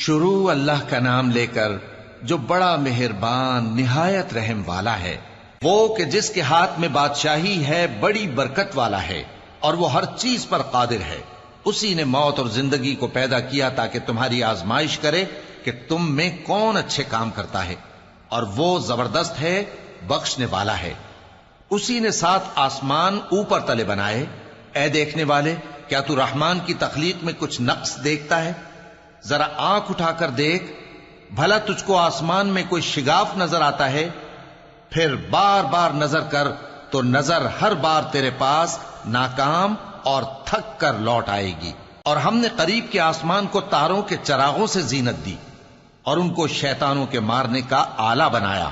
شروع اللہ کا نام لے کر جو بڑا مہربان نہایت رحم والا ہے، وہ کہ جس کے ہاتھ میں بادشاہی ہے، بڑی برکت والا ہے اور وہ ہر چیز پر قادر ہے۔ اسی نے موت اور زندگی کو پیدا کیا تاکہ تمہاری آزمائش کرے کہ تم میں کون اچھے کام کرتا ہے، اور وہ زبردست ہے، بخشنے والا ہے۔ اسی نے 7 آسمان اوپر تلے بنائے۔ اے دیکھنے والے، کیا تو رحمان کی تخلیق میں کچھ نقص دیکھتا ہے؟ ذرا آنکھ اٹھا کر دیکھ، بھلا تجھ کو آسمان میں کوئی شگاف نظر آتا ہے؟ پھر بار بار نظر کر تو نظر ہر بار تیرے پاس ناکام اور تھک کر لوٹ آئے گی۔ اور ہم نے قریب کے آسمان کو تاروں کے چراغوں سے زینت دی اور ان کو شیطانوں کے مارنے کا آلہ بنایا،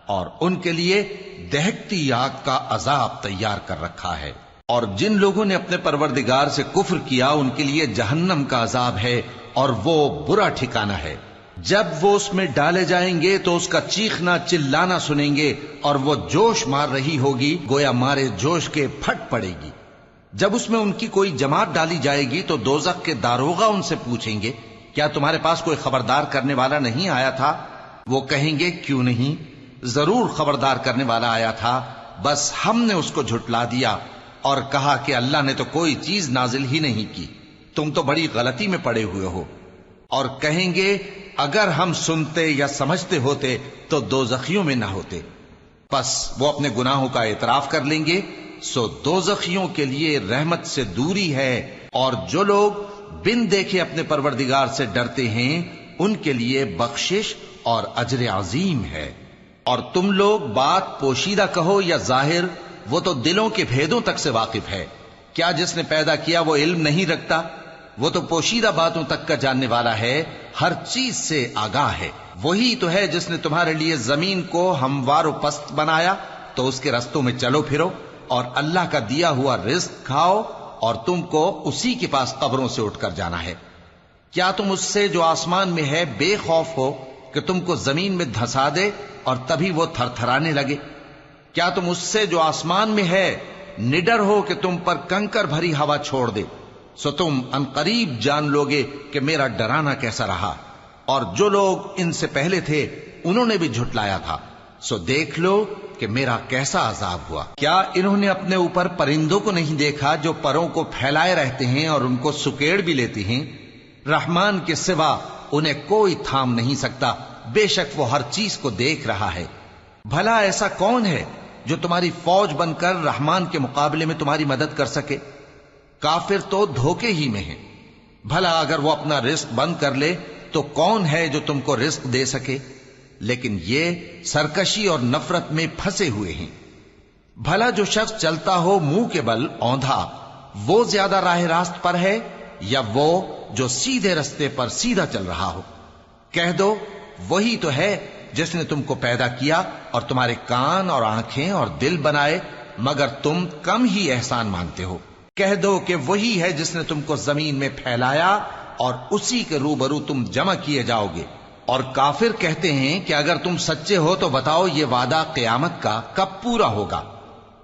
اور ان کے لیے دہکتی آگ کا عذاب تیار کر رکھا ہے۔ اور جن لوگوں نے اپنے پروردگار سے کفر کیا ان کے لیے جہنم کا عذاب ہے، اور وہ برا ٹھکانہ ہے۔ جب وہ اس میں ڈالے جائیں گے تو اس کا چیخنا چلانا سنیں گے، اور وہ جوش مار رہی ہوگی گویا مارے جوش کے پھٹ پڑے گی۔ جب اس میں ان کی کوئی جماعت ڈالی جائے گی تو دوزخ کے داروغہ ان سے پوچھیں گے، کیا تمہارے پاس کوئی خبردار کرنے والا نہیں آیا تھا؟ وہ کہیں گے، کیوں نہیں، ضرور خبردار کرنے والا آیا تھا، بس ہم نے اس کو جھٹلا دیا اور کہا کہ اللہ نے تو کوئی چیز نازل ہی نہیں کی، تم تو بڑی غلطی میں پڑے ہوئے ہو۔ اور کہیں گے، اگر ہم سنتے یا سمجھتے ہوتے تو دوزخیوں میں نہ ہوتے۔ پس وہ اپنے گناہوں کا اعتراف کر لیں گے، سو دوزخیوں کے لیے رحمت سے دوری ہے، اور جو لوگ بن دیکھے اپنے پروردگار سے ڈرتے ہیں ان کے لیے بخشش اور اجر عظیم ہے۔ اور تم لوگ بات پوشیدہ کہو یا ظاہر، وہ تو دلوں کے بھیدوں تک سے واقف ہے۔ کیا جس نے پیدا کیا وہ علم نہیں رکھتا؟ وہ تو پوشیدہ باتوں تک کا جاننے والا ہے، ہر چیز سے آگاہ ہے۔ وہی تو ہے جس نے تمہارے لیے زمین کو ہموار و پست بنایا، تو اس کے رستوں میں چلو پھرو اور اللہ کا دیا ہوا رزق کھاؤ، اور تم کو اسی کے پاس قبروں سے اٹھ کر جانا ہے۔ کیا تم اس سے جو آسمان میں ہے بے خوف ہو کہ تم کو زمین میں دھسا دے اور تبھی وہ تھر تھرانے لگے؟ کیا تم اس سے جو آسمان میں ہے نڈر ہو کہ تم پر کنکر بھری ہوا چھوڑ دے؟ سو تم عنقریب جان لوگے کہ میرا ڈرانا کیسا رہا۔ اور جو لوگ ان سے پہلے تھے انہوں نے بھی جھٹلایا تھا، سو دیکھ لو کہ میرا کیسا عذاب ہوا۔ کیا انہوں نے اپنے اوپر پرندوں کو نہیں دیکھا جو پروں کو پھیلائے رہتے ہیں اور ان کو سکیڑ بھی لیتے ہیں؟ رحمان کے سوا انہیں کوئی تھام نہیں سکتا، بے شک وہ ہر چیز کو دیکھ رہا ہے۔ بھلا ایسا کون ہے جو تمہاری فوج بن کر رحمان کے مقابلے میں تمہاری مدد کر سکے؟ کافر تو دھوکے ہی میں ہیں۔ بھلا اگر وہ اپنا رزق بند کر لے تو کون ہے جو تم کو رزق دے سکے؟ لیکن یہ سرکشی اور نفرت میں پھنسے ہوئے ہیں۔ بھلا جو شخص چلتا ہو منہ کے بل اوندھا، وہ زیادہ راہ راست پر ہے یا وہ جو سیدھے رستے پر سیدھا چل رہا ہو؟ کہہ دو، وہی تو ہے جس نے تم کو پیدا کیا اور تمہارے کان اور آنکھیں اور دل بنائے، مگر تم کم ہی احسان مانتے ہو۔ کہہ دو کہ وہی ہے جس نے تم کو زمین میں پھیلایا اور اسی کے روبرو تم جمع کیے جاؤ گے۔ اور کافر کہتے ہیں کہ اگر تم سچے ہو تو بتاؤ یہ وعدہ قیامت کا کب پورا ہوگا؟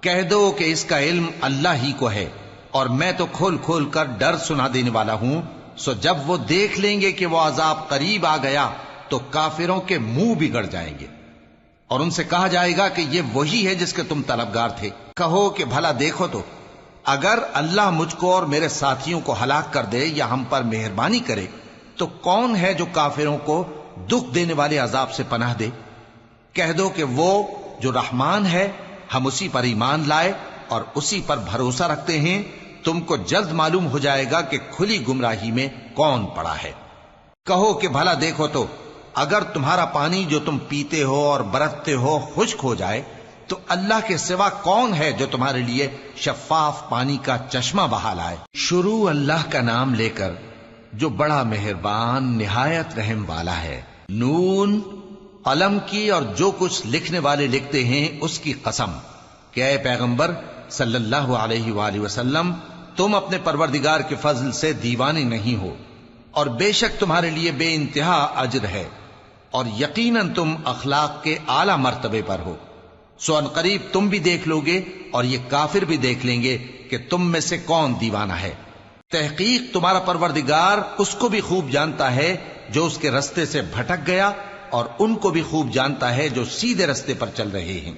کہہ دو کہ اس کا علم اللہ ہی کو ہے، اور میں تو کھول کھول کر ڈر سنا دینے والا ہوں۔ سو جب وہ دیکھ لیں گے کہ وہ عذاب قریب آ گیا تو کافروں کے منہ بگڑ جائیں گے، اور ان سے کہا جائے گا کہ یہ وہی ہے جس کے تم طلبگار تھے۔ کہو کہ بھلا دیکھو تو، اگر اللہ مجھ کو اور میرے ساتھیوں کو ہلاک کر دے یا ہم پر مہربانی کرے تو کون ہے جو کافروں کو دکھ دینے والے عذاب سے پناہ دے؟ کہہ دو کہ وہ جو رحمان ہے، ہم اسی پر ایمان لائے اور اسی پر بھروسہ رکھتے ہیں۔ تم کو جلد معلوم ہو جائے گا کہ کھلی گمراہی میں کون پڑا ہے۔ کہو کہ بھلا دیکھو تو، اگر تمہارا پانی جو تم پیتے ہو اور برتتے ہو خشک ہو جائے تو اللہ کے سوا کون ہے جو تمہارے لیے شفاف پانی کا چشمہ بہا لائے؟ شروع اللہ کا نام لے کر جو بڑا مہربان نہایت رحم والا ہے۔ نون، قلم کی اور جو کچھ لکھنے والے لکھتے ہیں اس کی قسم کہ اے پیغمبر صلی اللہ علیہ وآلہ وسلم، تم اپنے پروردگار کے فضل سے دیوانے نہیں ہو، اور بے شک تمہارے لیے بے انتہا اجر ہے، اور یقیناً تم اخلاق کے اعلی مرتبے پر ہو۔ سو ان قریب تم بھی دیکھ لو گے اور یہ کافر بھی دیکھ لیں گے کہ تم میں سے کون دیوانہ ہے۔ تحقیق تمہارا پروردگار اس کو بھی خوب جانتا ہے جو اس کے رستے سے بھٹک گیا اور ان کو بھی خوب جانتا ہے جو سیدھے رستے پر چل رہے ہیں۔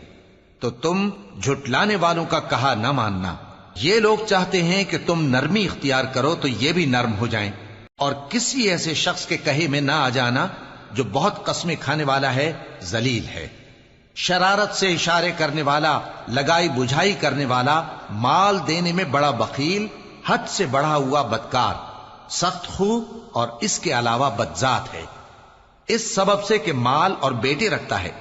تو تم جھٹلانے والوں کا کہا نہ ماننا۔ یہ لوگ چاہتے ہیں کہ تم نرمی اختیار کرو تو یہ بھی نرم ہو جائیں، اور کسی ایسے شخص کے کہے میں نہ آ جانا جو بہت قسمیں کھانے والا ہے، ذلیل ہے، شرارت سے اشارے کرنے والا، لگائی بجھائی کرنے والا، مال دینے میں بڑا بخیل، حد سے بڑھا ہوا بدکار، سخت خو اور اس کے علاوہ بدذات ہے، اس سبب سے کہ مال اور بیٹے رکھتا ہے۔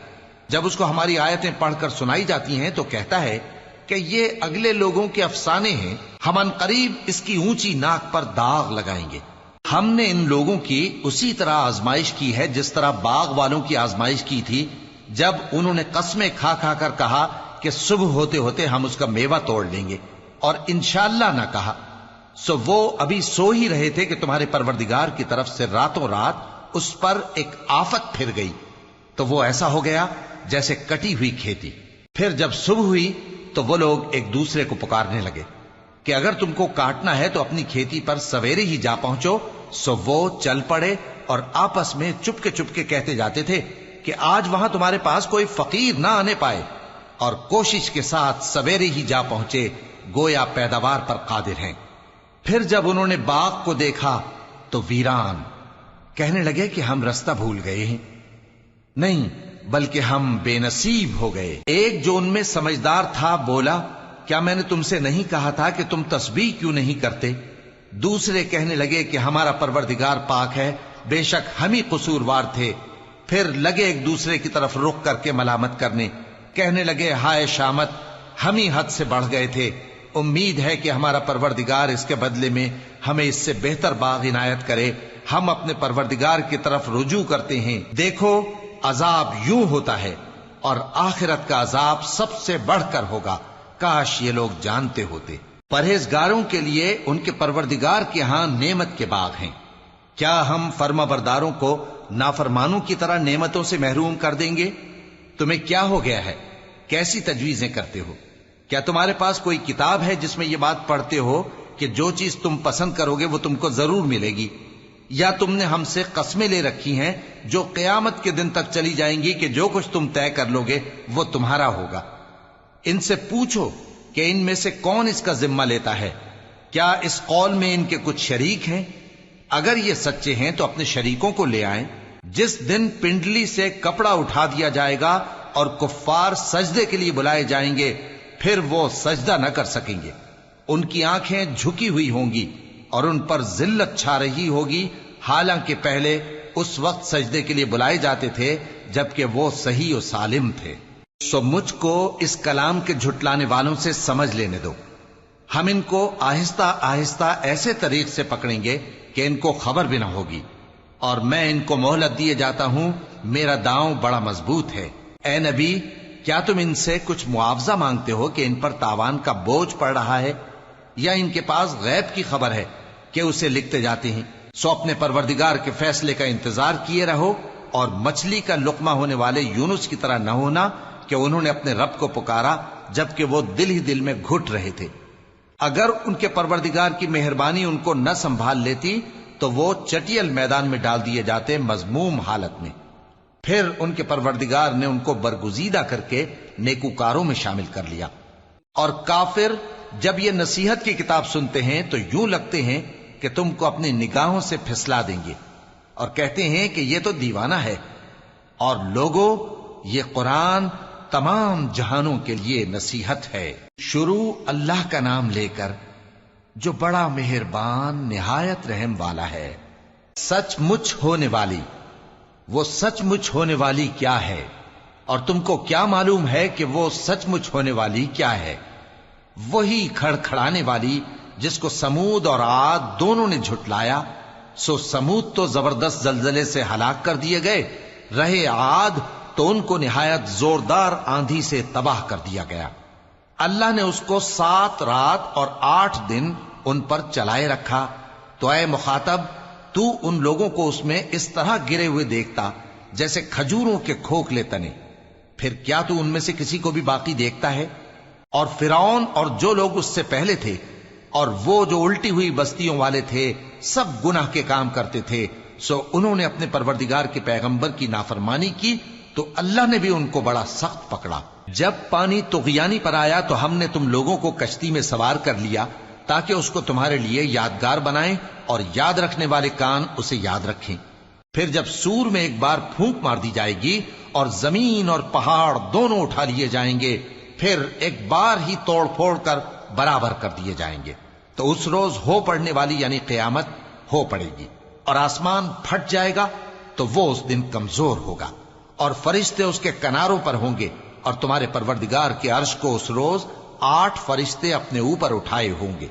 جب اس کو ہماری آیتیں پڑھ کر سنائی جاتی ہیں تو کہتا ہے کہ یہ اگلے لوگوں کے افسانے ہیں، ہم ان قریب اس کی اونچی ناک پر داغ لگائیں گے۔ ہم نے ان لوگوں کی اسی طرح آزمائش کی ہے جس طرح باغ والوں کی آزمائش کی تھی، جب انہوں نے قسمیں کھا کھا کر کہا کہ صبح ہوتے ہوتے ہم اس کا میوہ توڑ لیں گے، اور انشاءاللہ نہ کہا، سو وہ ابھی سو ہی رہے تھے کہ تمہارے پروردگار کی طرف سے راتوں رات اس پر ایک آفت پھر گئی، تو وہ ایسا ہو گیا جیسے کٹی ہوئی کھیتی۔ پھر جب صبح ہوئی تو وہ لوگ ایک دوسرے کو پکارنے لگے کہ اگر تم کو کاٹنا ہے تو اپنی کھیتی پر سویرے ہی جا پہنچو۔ سو وہ چل پڑے اور آپس میں چپکے کہتے جاتے تھے کہ آج وہاں تمہارے پاس کوئی فقیر نہ آنے پائے، اور کوشش کے ساتھ سویرے ہی جا پہنچے، گویا پیداوار پر قادر ہیں۔ پھر جب انہوں نے باغ کو دیکھا تو ویران، کہنے لگے کہ ہم رستہ بھول گئے ہیں، نہیں بلکہ ہم بے نصیب ہو گئے۔ ایک جو ان میں سمجھدار تھا بولا، کیا میں نے تم سے نہیں کہا تھا کہ تم تسبیح کیوں نہیں کرتے؟ دوسرے کہنے لگے کہ ہمارا پروردگار پاک ہے، بے شک ہم ہی قصوروار تھے۔ پھر لگے ایک دوسرے کی طرف رخ کر کے ملامت کرنے، کہنے لگے ہائے شامت، ہم ہی حد سے بڑھ گئے تھے، امید ہے کہ ہمارا پروردگار اس کے بدلے میں ہمیں اس سے بہتر باغ عنایت کرے۔ ہم اپنے پروردگار کی طرف رجوع کرتے ہیں، دیکھو عذاب یوں ہوتا ہے، اور آخرت کا عذاب سب سے بڑھ کر ہوگا، کاش یہ لوگ جانتے ہوتے۔ پرہیزگاروں کے لیے ان کے پروردگار کے ہاں نعمت کے باغ ہیں۔ کیا ہم فرما برداروں کو نافرمانوں کی طرح نعمتوں سے محروم کر دیں گے؟ تمہیں کیا ہو گیا ہے؟ کیسی تجویزیں کرتے ہو؟ کیا تمہارے پاس کوئی کتاب ہے جس میں یہ بات پڑھتے ہو کہ جو چیز تم پسند کرو گے وہ تم کو ضرور ملے گی؟ یا تم نے ہم سے قسمیں لے رکھی ہیں جو قیامت کے دن تک چلی جائیں گی کہ جو کچھ تم طے کر لو گے وہ تمہارا ہوگا؟ ان سے پوچھو کہ ان میں سے کون اس کا ذمہ لیتا ہے؟ کیا اس قول میں ان کے کچھ شریک ہیں؟ اگر یہ سچے ہیں تو اپنے شریکوں کو لے آئیں۔ جس دن پنڈلی سے کپڑا اٹھا دیا جائے گا اور کفار سجدے کے لیے بلائے جائیں گے، پھر وہ سجدہ نہ کر سکیں گے، ان کی آنکھیں جھکی ہوئی ہوں گی اور ان پر ذلت چھا رہی ہوگی، حالانکہ پہلے اس وقت سجدے کے لیے بلائے جاتے تھے جبکہ وہ صحیح و سالم تھے۔ سو مجھ کو اس کلام کے جھٹلانے والوں سے سمجھ لینے دو، ہم ان کو آہستہ آہستہ ایسے طریق سے پکڑیں گے کہ ان کو خبر بھی نہ ہوگی، اور میں ان کو مہلت دیے جاتا ہوں، میرا داؤں بڑا مضبوط ہے۔ اے نبی، کیا تم ان سے کچھ معاوضہ مانگتے ہو کہ ان پر تاوان کا بوجھ پڑ رہا ہے، یا ان کے پاس غیب کی خبر ہے کہ اسے لکھتے جاتے ہیں؟ سو اپنے پروردگار کے فیصلے کا انتظار کیے رہو، اور مچھلی کا لقمہ ہونے والے یونس کی طرح نہ ہونا کہ انہوں نے اپنے رب کو پکارا جبکہ وہ دل ہی دل میں گھٹ رہے تھے۔ اگر ان کے پروردگار کی مہربانی ان کو نہ سنبھال لیتی تو وہ چٹیل میدان میں ڈال دیے جاتے مذموم حالت میں۔ پھر ان کے پروردگار نے ان کو برگزیدہ کر کے نیکوکاروں میں شامل کر لیا۔ اور کافر جب یہ نصیحت کی کتاب سنتے ہیں تو یوں لگتے ہیں کہ تم کو اپنی نگاہوں سے پھسلا دیں گے، اور کہتے ہیں کہ یہ تو دیوانہ ہے۔ اور لوگوں، یہ قرآن تمام جہانوں کے لیے نصیحت ہے۔ شروع اللہ کا نام لے کر جو بڑا مہربان نہایت رحم والا ہے۔ سچ مچ ہونے والی، وہ سچ مچ ہونے والی کیا ہے؟ اور تم کو کیا معلوم ہے کہ وہ سچ مچ ہونے والی کیا ہے؟ وہی کھڑکھڑانے والی جس کو سمود اور عاد دونوں نے جھٹلایا۔ سو سمود تو زبردست زلزلے سے ہلاک کر دیے گئے، رہے عاد تو ان کو نہایت زوردار آندھی سے تباہ کر دیا گیا۔ اللہ نے اس کو 7 رات اور 8 دن ان پر چلائے رکھا، تو اے مخاطب، تو ان لوگوں کو اس میں اس طرح گرے ہوئے دیکھتا جیسے کھجوروں کے کھوکھلے تنے، پھر کیا تو ان میں سے کسی کو بھی باقی دیکھتا ہے؟ اور فرعون اور جو لوگ اس سے پہلے تھے اور وہ جو الٹی ہوئی بستیوں والے تھے، سب گناہ کے کام کرتے تھے، سو انہوں نے اپنے پروردگار کے پیغمبر کی نافرمانی کی تو اللہ نے بھی ان کو بڑا سخت پکڑا۔ جب پانی طغیانی پر آیا تو ہم نے تم لوگوں کو کشتی میں سوار کر لیا تاکہ اس کو تمہارے لیے یادگار بنائیں اور یاد رکھنے والے کان اسے یاد رکھیں۔ پھر جب سور میں ایک بار پھونک مار دی جائے گی اور زمین اور پہاڑ دونوں اٹھا لیے جائیں گے، پھر ایک بار ہی توڑ پھوڑ کر برابر کر دیے جائیں گے، تو اس روز ہو پڑنے والی یعنی قیامت ہو پڑے گی، اور آسمان پھٹ جائے گا تو وہ اس دن کمزور ہوگا، اور فرشتے اس کے کناروں پر ہوں گے، اور تمہارے پروردگار کے عرش کو اس روز 8 فرشتے اپنے اوپر اٹھائے ہوں گے۔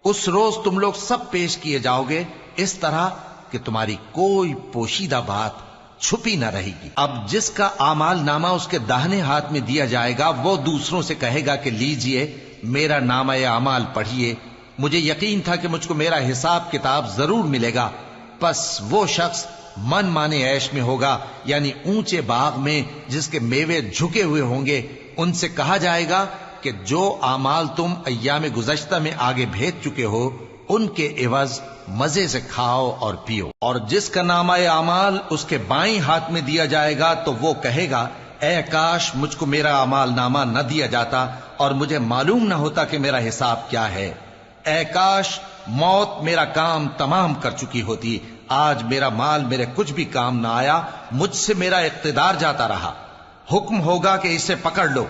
اس روز تم لوگ سب پیش کیے جاؤ گے اس طرح کہ تمہاری کوئی پوشیدہ بات چھپی نہ رہے گی۔ اب جس کا اعمال نامہ اس کے داہنے ہاتھ میں دیا جائے گا وہ دوسروں سے کہے گا کہ لیجئے میرا نامہ اعمال پڑھیے، مجھے یقین تھا کہ مجھ کو میرا حساب کتاب ضرور ملے گا۔ پس وہ شخص من مانے عیش میں ہوگا، یعنی اونچے باغ میں جس کے میوے جھکے ہوئے ہوں گے۔ ان سے کہا جائے گا کہ جو اعمال تم ایام گزشتہ میں آگے بھیج چکے ہو ان کے عوض مزے سے کھاؤ اور پیو۔ اور جس کا نامہ اعمال اس کے بائیں ہاتھ میں دیا جائے گا تو وہ کہے گا اے کاش مجھ کو میرا اعمال نامہ نہ دیا جاتا اور مجھے معلوم نہ ہوتا کہ میرا حساب کیا ہے۔ اے کاش موت میرا کام تمام کر چکی ہوتی، آج میرا مال میرے کچھ بھی کام نہ آیا، مجھ سے میرا اقتدار جاتا رہا۔ حکم ہوگا کہ اسے پکڑ لو،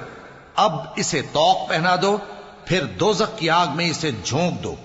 اب اسے طوق پہنا دو، پھر دوزخ کی آگ میں اسے جھونک دو،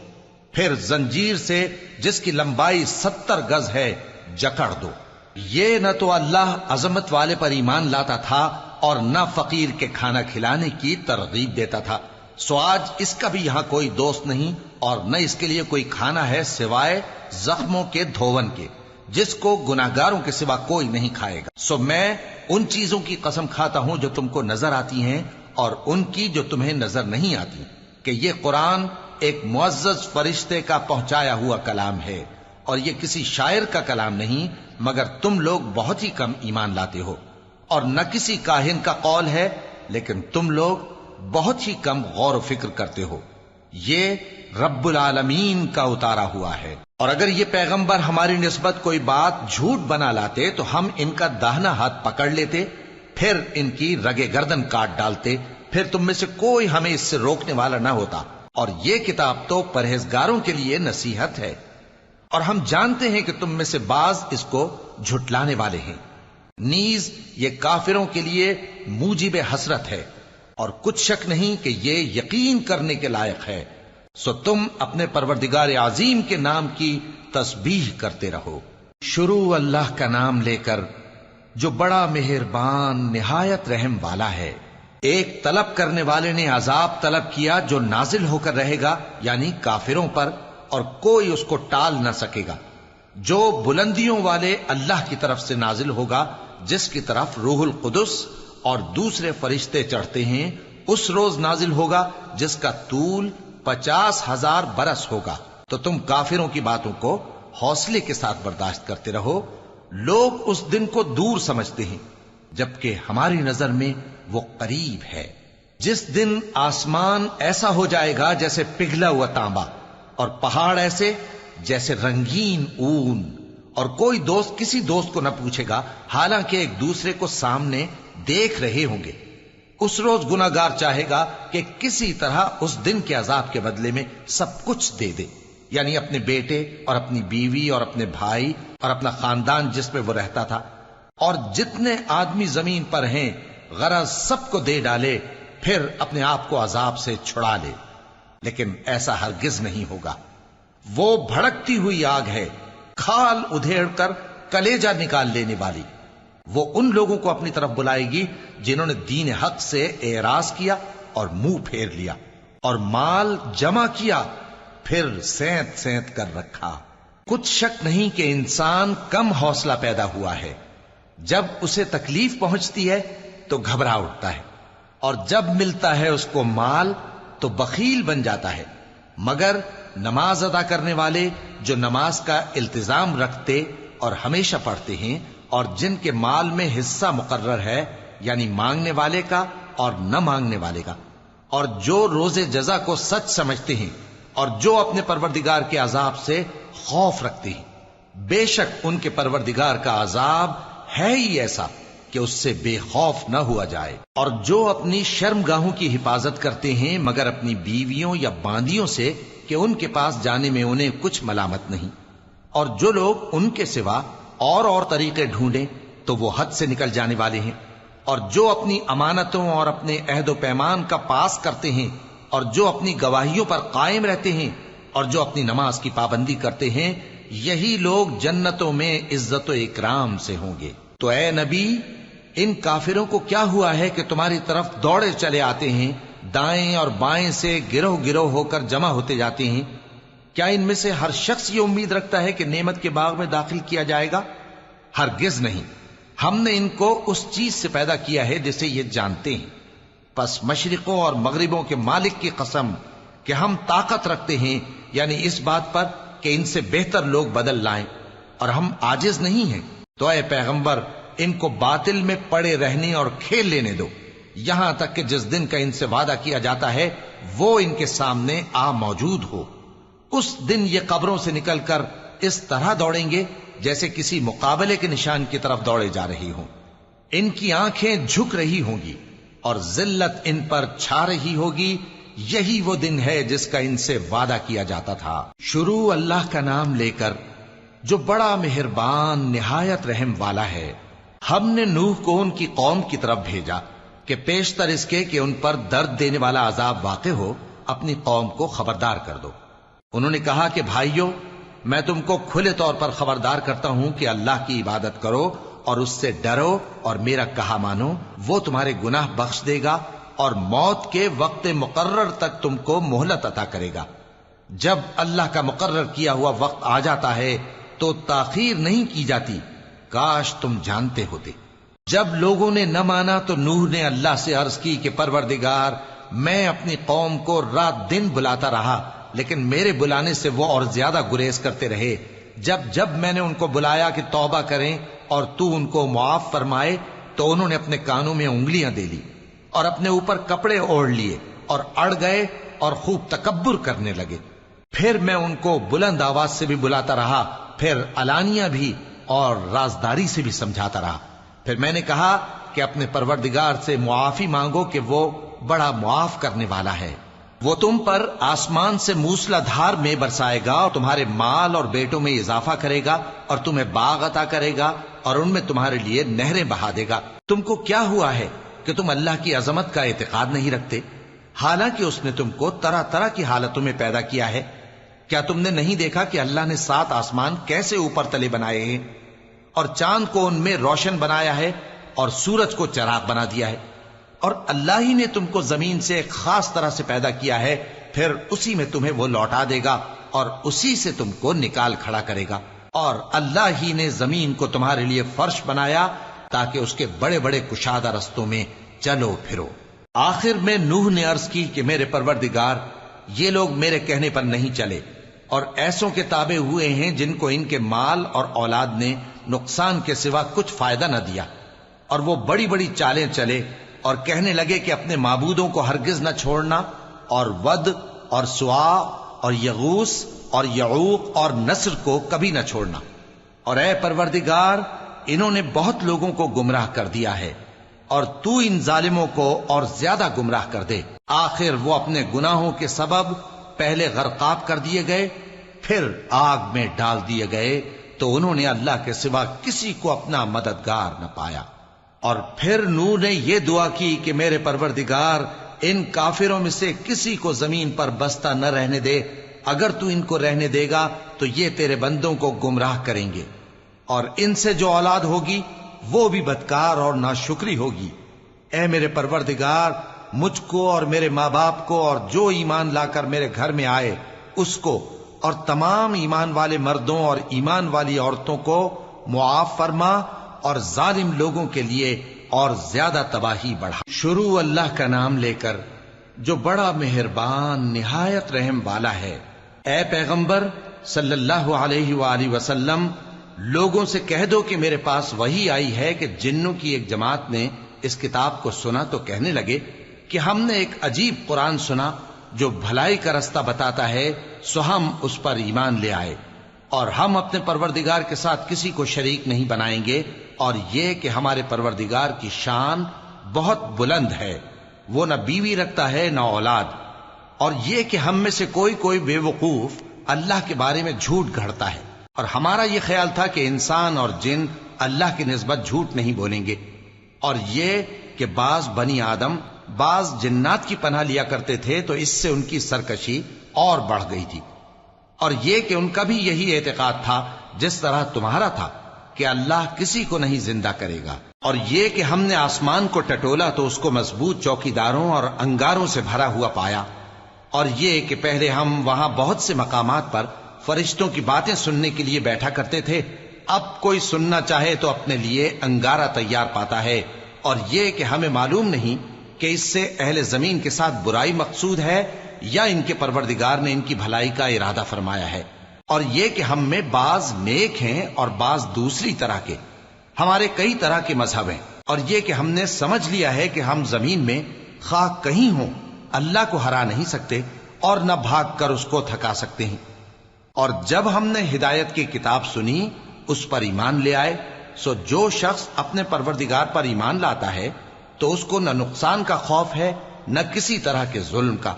پھر زنجیر سے جس کی لمبائی 70 گز ہے جکڑ دو۔ یہ نہ تو اللہ عظمت والے پر ایمان لاتا تھا اور نہ فقیر کے کھانا کھلانے کی ترغیب دیتا تھا، سو آج اس کا بھی یہاں کوئی دوست نہیں اور نہ اس کے لیے کوئی کھانا ہے سوائے زخموں کے دھون کے، جس کو گناہگاروں کے سوا کوئی نہیں کھائے گا۔ سو میں ان چیزوں کی قسم کھاتا ہوں جو تم کو نظر آتی ہیں اور ان کی جو تمہیں نظر نہیں آتی، کہ یہ قرآن ایک معزز فرشتے کا پہنچایا ہوا کلام ہے، اور یہ کسی شاعر کا کلام نہیں، مگر تم لوگ بہت ہی کم ایمان لاتے ہو، اور نہ کسی کاہن کا قول ہے، لیکن تم لوگ بہت ہی کم غور و فکر کرتے ہو۔ یہ رب العالمین کا اتارا ہوا ہے۔ اور اگر یہ پیغمبر ہماری نسبت کوئی بات جھوٹ بنا لاتے تو ہم ان کا داہنا ہاتھ پکڑ لیتے، پھر ان کی رگے گردن کاٹ ڈالتے، پھر تم میں سے کوئی ہمیں اس سے روکنے والا نہ ہوتا۔ اور یہ کتاب تو پرہیزگاروں کے لیے نصیحت ہے، اور ہم جانتے ہیں کہ تم میں سے بعض اس کو جھٹلانے والے ہیں۔ نیز یہ کافروں کے لیے موجب حسرت ہے، اور کچھ شک نہیں کہ یہ یقین کرنے کے لائق ہے۔ سو تم اپنے پروردگار عظیم کے نام کی تسبیح کرتے رہو۔ شروع اللہ کا نام لے کر جو بڑا مہربان نہایت رحم والا ہے۔ ایک طلب کرنے والے نے عذاب طلب کیا جو نازل ہو کر رہے گا، یعنی کافروں پر، اور کوئی اس کو ٹال نہ سکے گا۔ جو بلندیوں والے اللہ کی طرف سے نازل ہوگا، جس کی طرف روح القدس اور دوسرے فرشتے چڑھتے ہیں، اس روز نازل ہوگا جس کا طول 50,000 برس ہوگا۔ تو تم کافروں کی باتوں کو حوصلے کے ساتھ برداشت کرتے رہو۔ لوگ اس دن کو دور سمجھتے ہیں، جبکہ ہماری نظر میں وہ قریب ہے۔ جس دن آسمان ایسا ہو جائے گا جیسے پگھلا ہوا تانبا، اور پہاڑ ایسے جیسے رنگین اون، اور کوئی دوست کسی دوست کو نہ پوچھے گا، حالانکہ ایک دوسرے کو سامنے دیکھ رہے ہوں گے۔ اس روز گناہگار چاہے گا کہ کسی طرح اس دن کے عذاب کے بدلے میں سب کچھ دے دے، یعنی اپنے بیٹے اور اپنی بیوی اور اپنے بھائی اور اپنا خاندان جس میں وہ رہتا تھا، اور جتنے آدمی زمین پر ہیں غرض سب کو دے ڈالے، پھر اپنے آپ کو عذاب سے چھڑا لے۔ لیکن ایسا ہرگز نہیں ہوگا۔ وہ بھڑکتی ہوئی آگ ہے، کھال ادھیڑ کر کلیجہ نکال لینے والی۔ وہ ان لوگوں کو اپنی طرف بلائے گی جنہوں نے دین حق سے اعراض کیا اور منہ پھیر لیا، اور مال جمع کیا پھر سینت سینت کر رکھا۔ کچھ شک نہیں کہ انسان کم حوصلہ پیدا ہوا ہے۔ جب اسے تکلیف پہنچتی ہے تو گھبرا اٹھتا ہے، اور جب ملتا ہے اس کو مال تو بخیل بن جاتا ہے۔ مگر نماز ادا کرنے والے جو نماز کا التزام رکھتے اور ہمیشہ پڑھتے ہیں، اور جن کے مال میں حصہ مقرر ہے، یعنی مانگنے والے کا اور نہ مانگنے والے کا، اور جو روز جزا کو سچ سمجھتے ہیں، اور جو اپنے پروردگار کے عذاب سے خوف رکھتے ہیں، بے شک ان کے پروردگار کا عذاب ہے ہی ایسا کہ اس سے بے خوف نہ ہوا جائے۔ اور جو اپنی شرمگاہوں کی حفاظت کرتے ہیں مگر اپنی بیویوں یا باندیوں سے کہ ان کے پاس جانے میں انہیں کچھ ملامت نہیں، اور جو لوگ ان کے سوا اور طریقے ڈھونڈیں تو وہ حد سے نکل جانے والے ہیں، اور جو اپنی امانتوں اور اپنے عہد و پیمان کا پاس کرتے ہیں، اور جو اپنی گواہیوں پر قائم رہتے ہیں، اور جو اپنی نماز کی پابندی کرتے ہیں، یہی لوگ جنتوں میں عزت و اکرام سے ہوں گے۔ تو اے نبی، ان کافروں کو کیا ہوا ہے کہ تمہاری طرف دوڑے چلے آتے ہیں، دائیں اور بائیں سے گروہ گروہ ہو کر جمع ہوتے جاتے ہیں؟ کیا ان میں سے ہر شخص یہ امید رکھتا ہے کہ نعمت کے باغ میں داخل کیا جائے گا؟ ہرگز نہیں، ہم نے ان کو اس چیز سے پیدا کیا ہے جسے یہ جانتے ہیں۔ پس مشرقوں اور مغربوں کے مالک کی قسم کہ ہم طاقت رکھتے ہیں، یعنی اس بات پر کہ ان سے بہتر لوگ بدل لائیں، اور ہم عاجز نہیں ہیں۔ تو اے پیغمبر، ان کو باطل میں پڑے رہنے اور کھیل لینے دو، یہاں تک کہ جس دن کا ان سے وعدہ کیا جاتا ہے وہ ان کے سامنے آ موجود ہو۔ اس دن یہ قبروں سے نکل کر اس طرح دوڑیں گے جیسے کسی مقابلے کے نشان کی طرف دوڑے جا رہی ہوں۔ ان کی آنکھیں جھک رہی ہوں گی اور ذلت ان پر چھا رہی ہوگی۔ یہی وہ دن ہے جس کا ان سے وعدہ کیا جاتا تھا۔ شروع اللہ کا نام لے کر جو بڑا مہربان نہایت رحم والا ہے۔ ہم نے نوح کو ان کی قوم کی طرف بھیجا کہ پیشتر اس کے کہ ان پر درد دینے والا عذاب واقع ہو اپنی قوم کو خبردار کر دو۔ انہوں نے کہا کہ بھائیو، میں تم کو کھلے طور پر خبردار کرتا ہوں کہ اللہ کی عبادت کرو اور اس سے ڈرو اور میرا کہا مانو، وہ تمہارے گناہ بخش دے گا اور موت کے وقت مقرر تک تم کو مہلت عطا کرے گا۔ جب اللہ کا مقرر کیا ہوا وقت آ جاتا ہے تو تاخیر نہیں کی جاتی، کاش تم جانتے ہوتے۔ جب لوگوں نے نہ مانا تو نوح نے اللہ سے عرض کی کہ پروردگار، میں اپنی قوم کو رات دن بلاتا رہا لیکن میرے بلانے سے وہ اور زیادہ گریز کرتے رہے۔ جب میں نے ان کو بلایا کہ توبہ کریں اور تو ان کو معاف فرمائے تو انہوں نے اپنے کانوں میں انگلیاں دے لی اور اپنے اوپر کپڑے اوڑھ لیے اور اڑ گئے اور خوب تکبر کرنے لگے۔ پھر میں ان کو بلند آواز سے بھی بلاتا رہا، پھر علانیہ بھی اور رازداری سے بھی سمجھاتا رہا۔ پھر میں نے کہا کہ اپنے پروردگار سے معافی مانگو کہ وہ بڑا معاف کرنے والا ہے۔ وہ تم پر آسمان سے موسلا دھار میں برسائے گا اور تمہارے مال اور بیٹوں میں اضافہ کرے گا اور تمہیں باغ عطا کرے گا اور ان میں تمہارے لیے نہریں بہا دے گا۔ تم کو کیا ہوا ہے کہ تم اللہ کی عظمت کا اعتقاد نہیں رکھتے، حالانکہ اس نے تم کو طرح طرح کی حالتوں میں پیدا کیا ہے؟ کیا تم نے نہیں دیکھا کہ اللہ نے 7 آسمان کیسے اوپر تلے بنائے ہیں اور چاند کو ان میں روشن بنایا ہے اور سورج کو چراغ بنا دیا ہے؟ اور اللہ ہی نے تم کو زمین سے ایک خاص طرح سے پیدا کیا ہے، پھر اسی میں تمہیں وہ لوٹا دے گا اور اسی سے تم کو نکال کھڑا کرے گا۔ اور اللہ ہی نے زمین کو تمہارے لیے فرش بنایا تاکہ اس کے بڑے بڑے کشادہ رستوں میں چلو پھرو۔ آخر میں نوح نے عرض کی کہ میرے پروردگار، یہ لوگ میرے کہنے پر نہیں چلے اور ایسوں کے تابع ہوئے ہیں جن کو ان کے مال اور اولاد نے نقصان کے سوا کچھ فائدہ نہ دیا، اور وہ بڑی بڑی چالیں چلے اور کہنے لگے کہ اپنے معبودوں کو ہرگز نہ چھوڑنا، اور ود اور سوا اور یغوس اور یعوق اور نصر کو کبھی نہ چھوڑنا۔ اور اے پروردگار، انہوں نے بہت لوگوں کو گمراہ کر دیا ہے، اور تو ان ظالموں کو اور زیادہ گمراہ کر دے۔ آخر وہ اپنے گناہوں کے سبب پہلے غرقاب کر دیے گئے، پھر آگ میں ڈال دیے گئے، تو انہوں نے اللہ کے سوا کسی کو اپنا مددگار نہ پایا۔ اور پھر نوح نے یہ دعا کی کہ میرے پروردگار، ان کافروں میں سے کسی کو زمین پر بستہ نہ رہنے دے، اگر تو ان کو رہنے دے گا تو یہ تیرے بندوں کو گمراہ کریں گے، اور ان سے جو اولاد ہوگی وہ بھی بدکار اور ناشکری ہوگی۔ اے میرے پروردگار، مجھ کو اور میرے ماں باپ کو اور جو ایمان لا کر میرے گھر میں آئے اس کو اور تمام ایمان والے مردوں اور ایمان والی عورتوں کو معاف فرما، اور ظالم لوگوں کے لیے اور زیادہ تباہی بڑھا۔ شروع اللہ کا نام لے کر جو بڑا مہربان نہایت رحم والا ہے۔ اے پیغمبر صلی اللہ علیہ وآلہ وسلم، لوگوں سے کہہ دو کہ میرے پاس وحی آئی ہے کہ جنوں کی ایک جماعت نے اس کتاب کو سنا تو کہنے لگے کہ ہم نے ایک عجیب قرآن سنا جو بھلائی کا رستہ بتاتا ہے، سو ہم اس پر ایمان لے آئے، اور ہم اپنے پروردگار کے ساتھ کسی کو شریک نہیں بنائیں گے، اور یہ کہ ہمارے پروردگار کی شان بہت بلند ہے، وہ نہ بیوی رکھتا ہے نہ اولاد، اور یہ کہ ہم میں سے کوئی بے وقوف اللہ کے بارے میں جھوٹ گھڑتا ہے، اور ہمارا یہ خیال تھا کہ انسان اور جن اللہ کی نسبت جھوٹ نہیں بولیں گے، اور یہ کہ بعض بنی آدم بعض جنات کی پناہ لیا کرتے تھے تو اس سے ان کی سرکشی اور بڑھ گئی تھی، اور یہ کہ ان کا بھی یہی اعتقاد تھا جس طرح تمہارا تھا کہ اللہ کسی کو نہیں زندہ کرے گا، اور یہ کہ ہم نے آسمان کو ٹٹولا تو اس کو مضبوط چوکیداروں اور انگاروں سے بھرا ہوا پایا، اور یہ کہ پہلے ہم وہاں بہت سے مقامات پر فرشتوں کی باتیں سننے کے لیے بیٹھا کرتے تھے، اب کوئی سننا چاہے تو اپنے لیے انگارہ تیار پاتا ہے، اور یہ کہ ہمیں معلوم نہیں کہ اس سے اہل زمین کے ساتھ برائی مقصود ہے یا ان کے پروردگار نے ان کی بھلائی کا ارادہ فرمایا ہے، اور یہ کہ ہم میں بعض نیک ہیں اور بعض دوسری طرح کے، ہمارے کئی طرح کے مذہب ہیں، اور یہ کہ ہم نے سمجھ لیا ہے کہ ہم زمین میں خواہ کہیں ہوں اللہ کو ہرا نہیں سکتے اور نہ بھاگ کر اس کو تھکا سکتے ہیں، اور جب ہم نے ہدایت کی کتاب سنی اس پر ایمان لے آئے، سو جو شخص اپنے پروردگار پر ایمان لاتا ہے تو اس کو نہ نقصان کا خوف ہے نہ کسی طرح کے ظلم کا،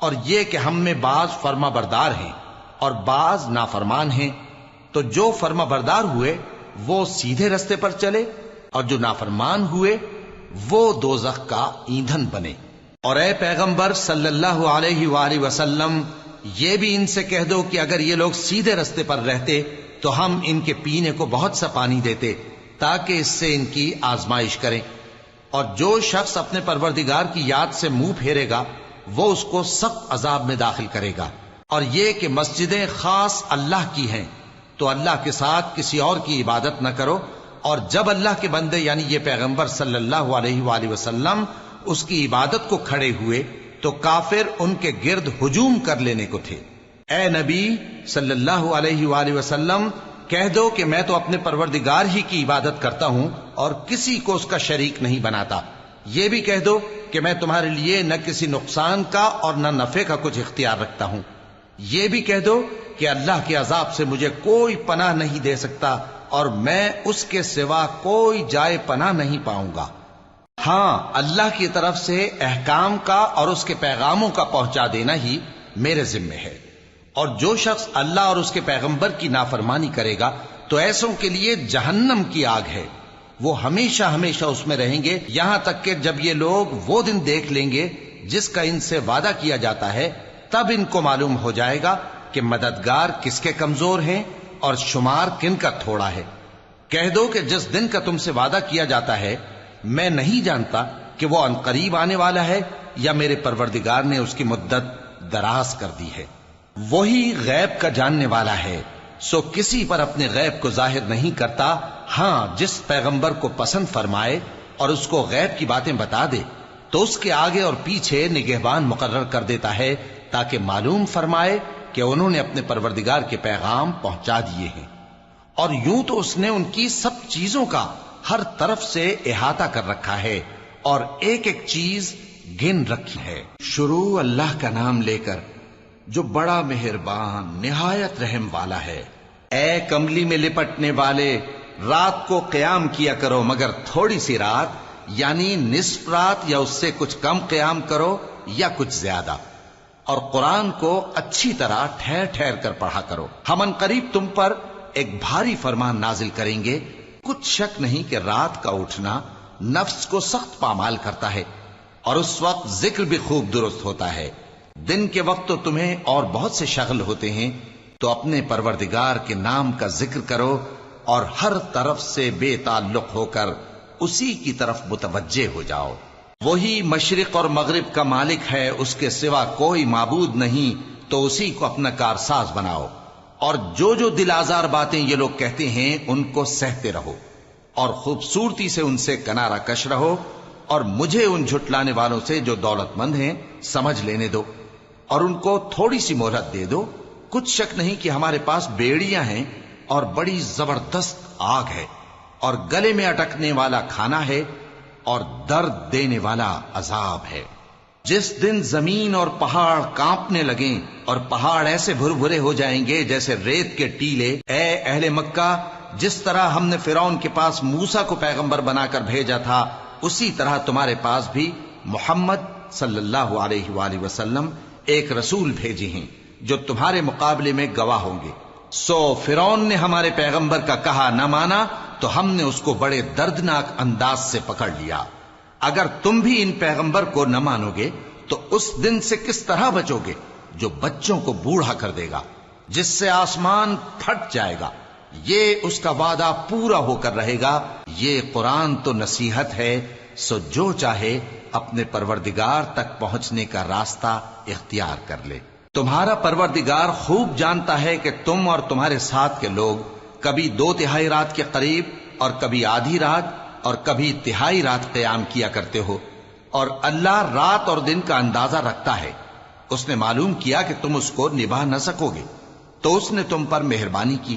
اور یہ کہ ہم میں بعض فرما بردار ہیں اور بعض نافرمان ہیں، تو جو فرما بردار ہوئے وہ سیدھے رستے پر چلے، اور جو نافرمان ہوئے وہ دوزخ کا ایندھن بنے۔ اور اے پیغمبر صلی اللہ علیہ وآلہ وسلم، یہ بھی ان سے کہہ دو کہ اگر یہ لوگ سیدھے رستے پر رہتے تو ہم ان کے پینے کو بہت سا پانی دیتے تاکہ اس سے ان کی آزمائش کریں، اور جو شخص اپنے پروردگار کی یاد سے منہ پھیرے گا وہ اس کو سخت عذاب میں داخل کرے گا، اور یہ کہ مسجدیں خاص اللہ کی ہیں تو اللہ کے ساتھ کسی اور کی عبادت نہ کرو، اور جب اللہ کے بندے یعنی یہ پیغمبر صلی اللہ علیہ وآلہ وسلم اس کی عبادت کو کھڑے ہوئے تو کافر ان کے گرد ہجوم کر لینے کو تھے۔ اے نبی صلی اللہ علیہ وآلہ وسلم، کہہ دو کہ میں تو اپنے پروردگار ہی کی عبادت کرتا ہوں اور کسی کو اس کا شریک نہیں بناتا، یہ بھی کہہ دو کہ میں تمہارے لیے نہ کسی نقصان کا اور نہ نفع کا کچھ اختیار رکھتا ہوں، یہ بھی کہہ دو کہ اللہ کے عذاب سے مجھے کوئی پناہ نہیں دے سکتا اور میں اس کے سوا کوئی جائے پناہ نہیں پاؤں گا، ہاں اللہ کی طرف سے احکام کا اور اس کے پیغاموں کا پہنچا دینا ہی میرے ذمہ ہے، اور جو شخص اللہ اور اس کے پیغمبر کی نافرمانی کرے گا تو ایسوں کے لیے جہنم کی آگ ہے، وہ ہمیشہ ہمیشہ اس میں رہیں گے، یہاں تک کہ جب یہ لوگ وہ دن دیکھ لیں گے جس کا ان سے وعدہ کیا جاتا ہے، تب ان کو معلوم ہو جائے گا کہ مددگار کس کے کمزور ہیں اور شمار کن کا تھوڑا ہے۔ کہہ دو کہ جس دن کا تم سے وعدہ کیا جاتا ہے میں نہیں جانتا کہ وہ عنقریب آنے والا ہے یا میرے پروردگار نے اس کی مدت دراز کر دی ہے، وہی غیب کا جاننے والا ہے، سو کسی پر اپنے غیب کو ظاہر نہیں کرتا، ہاں جس پیغمبر کو پسند فرمائے اور اس کو غیب کی باتیں بتا دے تو اس کے آگے اور پیچھے نگہبان مقرر کر دیتا ہے تاکہ معلوم فرمائے کہ انہوں نے اپنے پروردگار کے پیغام پہنچا دیے ہیں، اور یوں تو اس نے ان کی سب چیزوں کا ہر طرف سے احاطہ کر رکھا ہے اور ایک ایک چیز گن رکھی ہے۔ شروع اللہ کا نام لے کر جو بڑا مہربان نہایت رحم والا ہے۔ اے کملی میں لپٹنے والے، رات کو قیام کیا کرو مگر تھوڑی سی رات، یعنی نصف رات یا اس سے کچھ کم قیام کرو یا کچھ زیادہ، اور قرآن کو اچھی طرح ٹھہر ٹھہر کر پڑھا کرو، ہم عنقریب تم پر ایک بھاری فرمان نازل کریں گے۔ کچھ شک نہیں کہ رات کا اٹھنا نفس کو سخت پامال کرتا ہے اور اس وقت ذکر بھی خوب درست ہوتا ہے، دن کے وقت تو تمہیں اور بہت سے شغل ہوتے ہیں، تو اپنے پروردگار کے نام کا ذکر کرو اور ہر طرف سے بے تعلق ہو کر اسی کی طرف متوجہ ہو جاؤ۔ وہی مشرق اور مغرب کا مالک ہے، اس کے سوا کوئی معبود نہیں، تو اسی کو اپنا کارساز بناؤ، اور جو دل آزار باتیں یہ لوگ کہتے ہیں ان کو سہتے رہو اور خوبصورتی سے ان سے کنارہ کش رہو، اور مجھے ان جھٹلانے والوں سے جو دولت مند ہیں سمجھ لینے دو اور ان کو تھوڑی سی مہلت دے دو۔ کچھ شک نہیں کہ ہمارے پاس بیڑیاں ہیں اور بڑی زبردست آگ ہے، اور گلے میں اٹکنے والا کھانا ہے اور درد دینے والا عذاب ہے۔ جس دن زمین اور پہاڑ کانپنے لگیں اور پہاڑ ایسے بھربھرے ہو جائیں گے جیسے ریت کے ٹیلے، اے اہل مکہ، جس طرح ہم نے فرعون کے پاس موسیٰ کو پیغمبر بنا کر بھیجا تھا، اسی طرح تمہارے پاس بھی محمد صلی اللہ علیہ وآلہ وسلم ایک رسول بھیجے ہیں جو تمہارے مقابلے میں گواہ ہوں گے۔ سو فرعون نے ہمارے پیغمبر کا کہا نہ مانا تو ہم نے اس کو بڑے دردناک انداز سے پکڑ لیا۔ اگر تم بھی ان پیغمبر کو نہ مانو گے تو اس دن سے کس طرح بچو گے جو بچوں کو بوڑھا کر دے گا، جس سے آسمان پھٹ جائے گا۔ یہ اس کا وعدہ پورا ہو کر رہے گا۔ یہ قرآن تو نصیحت ہے، سو جو چاہے اپنے پروردگار تک پہنچنے کا راستہ اختیار کر لے۔ تمہارا پروردگار خوب جانتا ہے کہ تم اور تمہارے ساتھ کے لوگ کبھی 2/3 رات کے قریب اور کبھی آدھی رات اور کبھی تہائی رات قیام کیا کرتے ہو، اور اللہ رات اور دن کا اندازہ رکھتا ہے۔ اس نے معلوم کیا کہ تم اس کو نبھا نہ سکو گے تو اس نے تم پر مہربانی کی،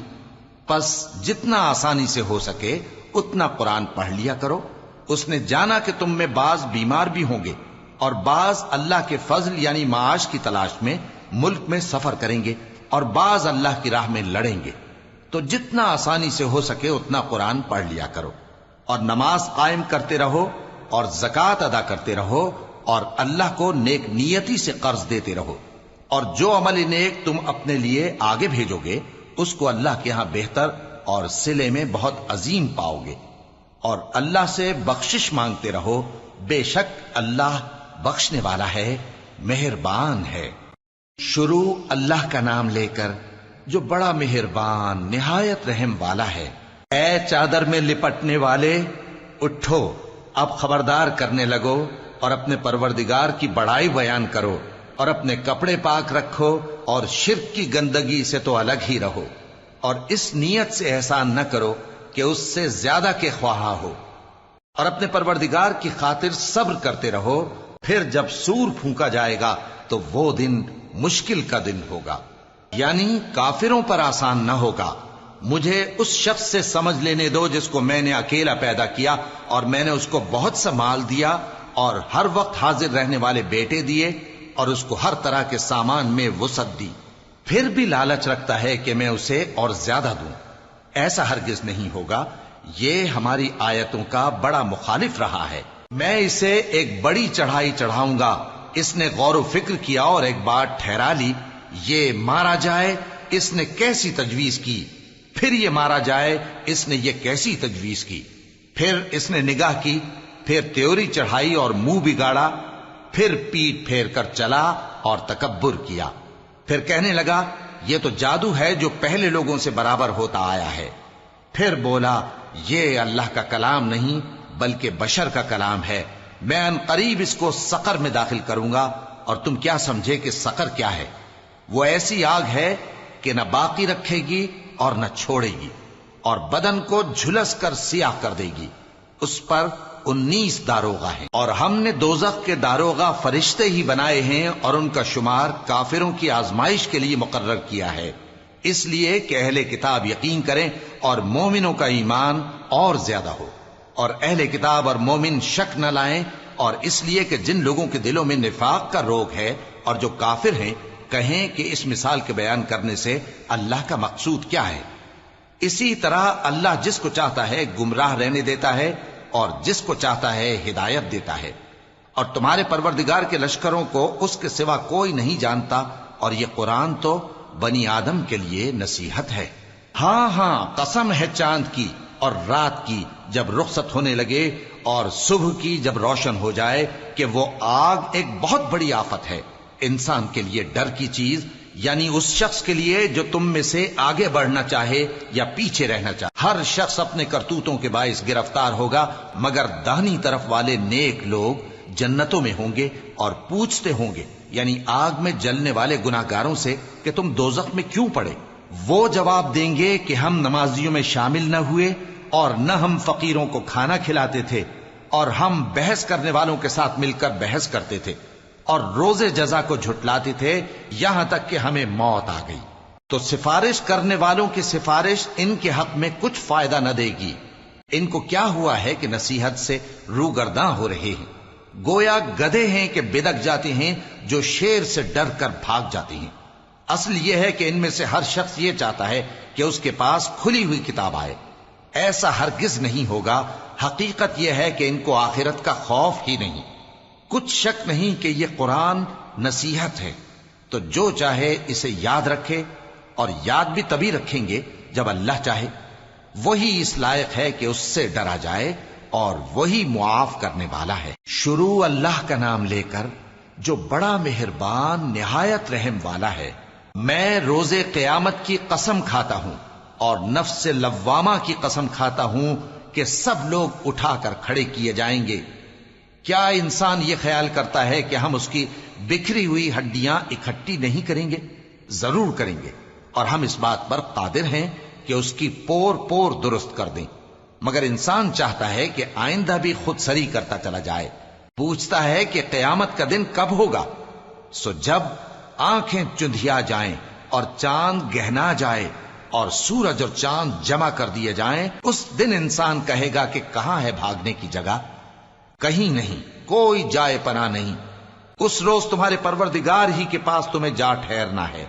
پس جتنا آسانی سے ہو سکے اتنا قرآن پڑھ لیا کرو۔ اس نے جانا کہ تم میں بعض بیمار بھی ہوں گے اور بعض اللہ کے فضل یعنی معاش کی تلاش میں ملک میں سفر کریں گے اور بعض اللہ کی راہ میں لڑیں گے، تو جتنا آسانی سے ہو سکے اتنا قرآن پڑھ لیا کرو، اور نماز قائم کرتے رہو اور زکوٰۃ ادا کرتے رہو اور اللہ کو نیک نیتی سے قرض دیتے رہو، اور جو عمل نیک تم اپنے لیے آگے بھیجو گے اس کو اللہ کے ہاں بہتر اور صلے میں بہت عظیم پاؤ گے، اور اللہ سے بخشش مانگتے رہو، بے شک اللہ بخشنے والا ہے، مہربان ہے۔ شروع اللہ کا نام لے کر جو بڑا مہربان نہایت رحم والا ہے۔ اے چادر میں لپٹنے والے، اٹھو، اب خبردار کرنے لگو اور اپنے پروردگار کی بڑائی بیان کرو، اور اپنے کپڑے پاک رکھو اور شرک کی گندگی سے تو الگ ہی رہو، اور اس نیت سے احسان نہ کرو کہ اس سے زیادہ کے خواہاں ہو، اور اپنے پروردگار کی خاطر صبر کرتے رہو۔ پھر جب سور پھونکا جائے گا تو وہ دن مشکل کا دن ہوگا، یعنی کافروں پر آسان نہ ہوگا۔ مجھے اس شخص سے سمجھ لینے دو جس کو میں نے اکیلا پیدا کیا اور میں نے اس کو بہت سا مال دیا اور ہر وقت حاضر رہنے والے بیٹے دیے اور اس کو ہر طرح کے سامان میں وسعت دی، پھر بھی لالچ رکھتا ہے کہ میں اسے اور زیادہ دوں۔ ایسا ہرگز نہیں ہوگا، یہ ہماری آیتوں کا بڑا مخالف رہا ہے۔ میں اسے ایک بڑی چڑھائی چڑھاؤں گا۔ اس نے غور و فکر کیا اور ایک بات ٹھہرا لی، یہ مارا جائے، اس نے کیسی تجویز کی، پھر یہ مارا جائے، اس نے یہ کیسی تجویز کی، پھر اس نے نگاہ کی، پھر تیوری چڑھائی اور منہ بگاڑا، پھر پیٹ پھیر کر چلا اور تکبر کیا، پھر کہنے لگا یہ تو جادو ہے جو پہلے لوگوں سے برابر ہوتا آیا ہے، پھر بولا یہ اللہ کا کلام نہیں بلکہ بشر کا کلام ہے، میں ان قریب اس کو سقر میں داخل کروں گا، اور تم کیا سمجھے کہ سقر کیا ہے؟ وہ ایسی آگ ہے کہ نہ باقی رکھے گی اور نہ چھوڑے گی، اور بدن کو جھلس کر سیاہ کر دے گی۔ اس پر 19 داروغہ ہیں، اور ہم نے دوزخ کے داروغہ فرشتے ہی بنائے ہیں، اور ان کا شمار کافروں کی آزمائش کے لیے مقرر کیا ہے، اس لیے کہ اہل کتاب یقین کریں اور مومنوں کا ایمان اور زیادہ ہو، اور اہل کتاب اور مومن شک نہ لائیں، اور اس لیے کہ جن لوگوں کے دلوں میں نفاق کا روگ ہے اور جو کافر ہیں کہیں کہ اس مثال کے بیان کرنے سے اللہ کا مقصود کیا ہے۔ اسی طرح اللہ جس کو چاہتا ہے گمراہ رہنے دیتا ہے اور جس کو چاہتا ہے ہدایت دیتا ہے، اور تمہارے پروردگار کے لشکروں کو اس کے سوا کوئی نہیں جانتا، اور یہ قرآن تو بنی آدم کے لیے نصیحت ہے۔ ہاں ہاں، قسم ہے چاند کی اور رات کی جب رخصت ہونے لگے، اور صبح کی جب روشن ہو جائے، کہ وہ آگ ایک بہت بڑی آفت ہے، انسان کے لیے ڈر کی چیز، یعنی اس شخص کے لیے جو تم میں سے آگے بڑھنا چاہے یا پیچھے رہنا چاہے۔ ہر شخص اپنے کرتوتوں کے باعث گرفتار ہوگا، مگر داہنی طرف والے نیک لوگ جنتوں میں ہوں گے اور پوچھتے ہوں گے، یعنی آگ میں جلنے والے گناہگاروں سے کہ تم دوزخ میں کیوں پڑے؟ وہ جواب دیں گے کہ ہم نمازیوں میں شامل نہ ہوئے، اور نہ ہم فقیروں کو کھانا کھلاتے تھے، اور ہم بحث کرنے والوں کے ساتھ مل کر بحث کرتے تھے، اور روز جزا کو جھٹلاتے تھے، یہاں تک کہ ہمیں موت آ گئی۔ تو سفارش کرنے والوں کی سفارش ان کے حق میں کچھ فائدہ نہ دے گی۔ ان کو کیا ہوا ہے کہ نصیحت سے روگرداں ہو رہے ہیں؟ گویا گدھے ہیں کہ بدک جاتے ہیں جو شیر سے ڈر کر بھاگ جاتے ہیں۔ اصل یہ ہے کہ ان میں سے ہر شخص یہ چاہتا ہے کہ اس کے پاس کھلی ہوئی کتاب آئے۔ ایسا ہرگز نہیں ہوگا۔ حقیقت یہ ہے کہ ان کو آخرت کا خوف ہی نہیں۔ کچھ شک نہیں کہ یہ قرآن نصیحت ہے، تو جو چاہے اسے یاد رکھے، اور یاد بھی تبھی رکھیں گے جب اللہ چاہے۔ وہی اس لائق ہے کہ اس سے ڈرا جائے، اور وہی معاف کرنے والا ہے۔ شروع اللہ کا نام لے کر جو بڑا مہربان نہایت رحم والا ہے۔ میں روز قیامت کی قسم کھاتا ہوں اور نفس لوامہ کی قسم کھاتا ہوں کہ سب لوگ اٹھا کر کھڑے کیے جائیں گے۔ کیا انسان یہ خیال کرتا ہے کہ ہم اس کی بکھری ہوئی ہڈیاں اکٹھی نہیں کریں گے؟ ضرور کریں گے، اور ہم اس بات پر قادر ہیں کہ اس کی پور پور درست کر دیں۔ مگر انسان چاہتا ہے کہ آئندہ بھی خود سری کرتا چلا جائے۔ پوچھتا ہے کہ قیامت کا دن کب ہوگا؟ سو جب آنکھیں چندھیا جائیں اور چاند گہنا جائے اور سورج اور چاند جمع کر دیے جائیں، اس دن انسان کہے گا کہ کہاں ہے بھاگنے کی جگہ؟ کہیں نہیں، کوئی جائے پناہ نہیں۔ اس روز تمہارے پروردگار ہی کے پاس تمہیں جا ٹھہرنا ہے۔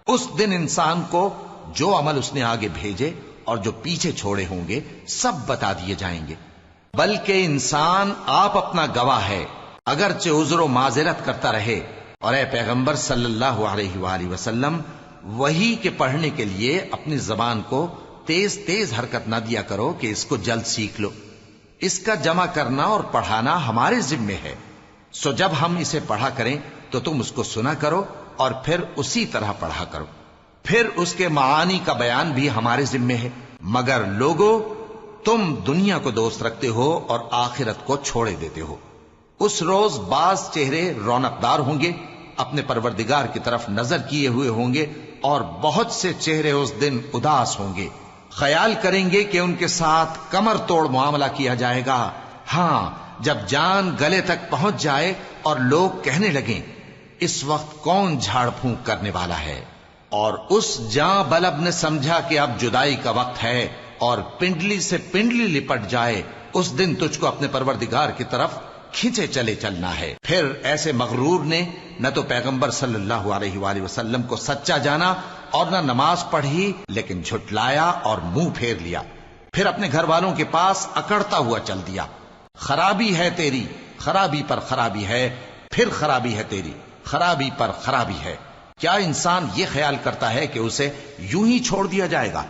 اس دن انسان کو جو عمل اس نے آگے بھیجے اور جو پیچھے چھوڑے ہوں گے سب بتا دیے جائیں گے۔ بلکہ انسان آپ اپنا گواہ ہے، اگرچہ عذر و معذرت کرتا رہے۔ اور اے پیغمبر صلی اللہ علیہ وآلہ وسلم، وحی کے پڑھنے کے لیے اپنی زبان کو تیز تیز حرکت نہ دیا کرو کہ اس کو جلد سیکھ لو۔ اس کا جمع کرنا اور پڑھانا ہمارے ذمے ہے۔ سو جب ہم اسے پڑھا کریں تو تم اس کو سنا کرو اور پھر اسی طرح پڑھا کرو۔ پھر اس کے معانی کا بیان بھی ہمارے ذمے ہے۔ مگر لوگو، تم دنیا کو دوست رکھتے ہو اور آخرت کو چھوڑے دیتے ہو۔ اس روز بعض چہرے رونقدار ہوں گے، اپنے پروردگار کی طرف نظر کیے ہوئے ہوں گے، اور بہت سے چہرے اس دن اداس ہوں گے، خیال کریں گے کہ ان کے ساتھ کمر توڑ معاملہ کیا جائے گا۔ ہاں، جب جان گلے تک پہنچ جائے اور لوگ کہنے لگیں اس وقت کون جھاڑ پھونک کرنے والا ہے، اور اس جاں بلب نے سمجھا کہ اب جدائی کا وقت ہے اور پنڈلی سے پنڈلی لپٹ جائے، اس دن تجھ کو اپنے پروردگار کی طرف کھینچے چلے چلنا ہے۔ پھر ایسے مغرور نے نہ تو پیغمبر صلی اللہ علیہ وآلہ وسلم کو سچا جانا اور نہ نماز پڑھی، لیکن جھٹلایا اور منہ پھیر لیا۔ پھر اپنے گھر والوں کے پاس اکڑتا ہوا چل دیا۔ خرابی ہے تیری، خرابی پر خرابی ہے، پھر خرابی ہے تیری، خرابی پر خرابی ہے۔ کیا انسان یہ خیال کرتا ہے کہ اسے یوں ہی چھوڑ دیا جائے گا؟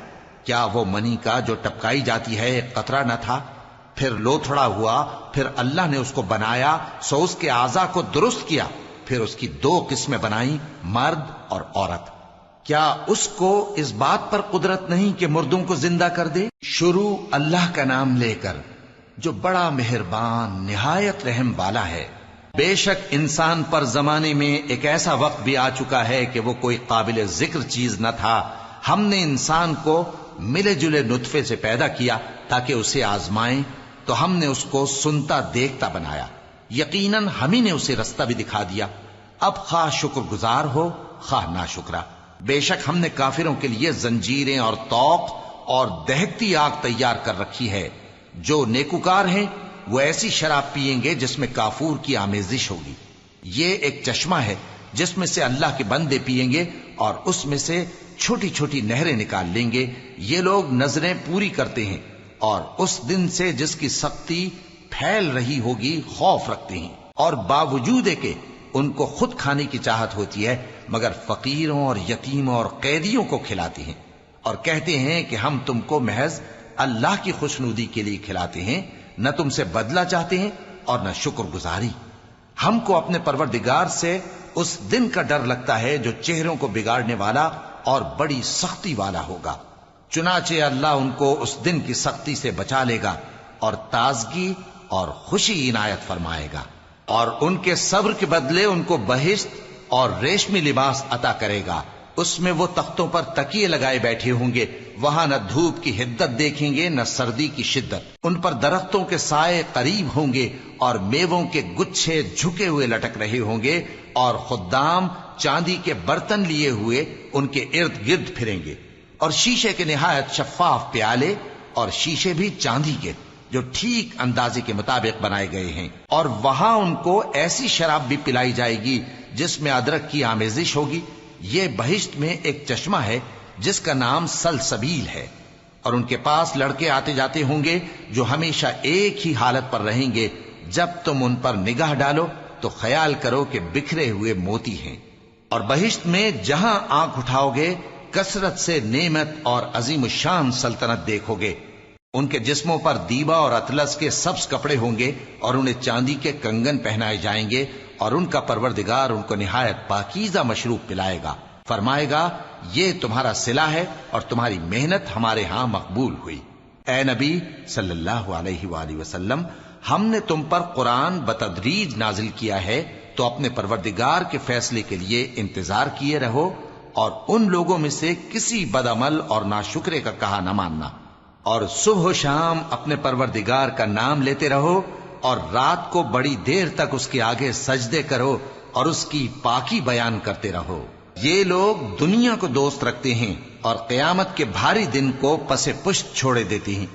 کیا وہ منی کا جو ٹپکائی جاتی ہے ایک قطرہ نہ تھا، پھر لوتھڑا ہوا، پھر اللہ نے اس کو بنایا، سو اس کے اعضاء کو درست کیا، پھر اس کی دو قسمیں بنائیں، مرد اور عورت۔ کیا اس کو اس بات پر قدرت نہیں کہ مردوں کو زندہ کر دے؟ شروع اللہ کا نام لے کر جو بڑا مہربان نہایت رحم والا ہے۔ بے شک انسان پر زمانے میں ایک ایسا وقت بھی آ چکا ہے کہ وہ کوئی قابل ذکر چیز نہ تھا۔ ہم نے انسان کو ملے جلے نطفے سے پیدا کیا تاکہ اسے آزمائیں، تو ہم نے اس کو سنتا دیکھتا بنایا۔ یقیناً ہم ہی نے اسے رستہ بھی دکھا دیا۔ اب خواہ شکر گزار ہو خواہ ناشکرا۔ بے شک ہم نے کافروں کے لیے زنجیریں اور طوق اور دہکتی آگ تیار کر رکھی ہے۔ جو نیکوکار ہیں وہ ایسی شراب پیئیں گے جس میں کافور کی آمیزش ہوگی۔ یہ ایک چشمہ ہے جس میں سے اللہ کے بندے پیئیں گے، اور اس میں سے چھوٹی چھوٹی نہریں نکال لیں گے۔ یہ لوگ نظریں پوری کرتے ہیں اور اس دن سے جس کی سختی پھیل رہی ہوگی خوف رکھتے ہیں، اور باوجود کہ ان کو خود کھانے کی چاہت ہوتی ہے مگر فقیروں اور یتیموں اور قیدیوں کو کھلاتے ہیں، اور کہتے ہیں کہ ہم تم کو محض اللہ کی خوشنودی کے لیے کھلاتے ہیں، نہ تم سے بدلہ چاہتے ہیں اور نہ شکر گزاری۔ ہم کو اپنے پروردگار سے اس دن کا ڈر لگتا ہے جو چہروں کو بگاڑنے والا اور بڑی سختی والا ہوگا۔ چنانچہ اللہ ان کو اس دن کی سختی سے بچا لے گا اور تازگی اور خوشی عنایت فرمائے گا، اور ان کے صبر کے بدلے ان کو بہشت اور ریشمی لباس عطا کرے گا۔ اس میں وہ تختوں پر تکیے لگائے بیٹھے ہوں گے، وہاں نہ دھوپ کی حدت دیکھیں گے نہ سردی کی شدت۔ ان پر درختوں کے سائے قریب ہوں گے اور میووں کے گچھے جھکے ہوئے لٹک رہے ہوں گے، اور خدام چاندی کے برتن لیے ہوئے ان کے ارد گرد پھریں گے، اور شیشے کے نہایت شفاف پیالے اور شیشے بھی چاندی کے۔ جو ٹھیک اندازے کے مطابق بنائے گئے ہیں، اور وہاں ان کو ایسی شراب بھی پلائی جائے گی جس میں ادرک کی آمیزش ہوگی۔ یہ بہشت میں ایک چشمہ ہے جس کا نام سلسبیل ہے، اور ان کے پاس لڑکے آتے جاتے ہوں گے جو ہمیشہ ایک ہی حالت پر رہیں گے۔ جب تم ان پر نگاہ ڈالو تو خیال کرو کہ بکھرے ہوئے موتی ہیں۔ اور بہشت میں جہاں آنکھ اٹھاؤ گے کثرت سے نعمت اور عظیم الشان سلطنت دیکھو گے۔ ان کے جسموں پر دیبا اور اطلس کے سبز کپڑے ہوں گے، اور انہیں چاندی کے کنگن پہنائے جائیں گے، اور ان کا پروردگار ان کو نہایت پاکیزہ مشروب پلائے گا، فرمائے گا یہ تمہارا صلہ ہے اور تمہاری محنت ہمارے ہاں مقبول ہوئی۔ اے نبی صلی اللہ علیہ وآلہ وسلم، ہم نے تم پر قرآن بتدریج نازل کیا ہے، تو اپنے پروردگار کے فیصلے کے لیے انتظار کیے رہو، اور ان لوگوں میں سے کسی بدعمل اور ناشکرے کا کہا نہ ماننا، اور صبح و شام اپنے پروردگار کا نام لیتے رہو، اور رات کو بڑی دیر تک اس کے آگے سجدے کرو اور اس کی پاکی بیان کرتے رہو۔ یہ لوگ دنیا کو دوست رکھتے ہیں اور قیامت کے بھاری دن کو پس پشت چھوڑے دیتے ہیں۔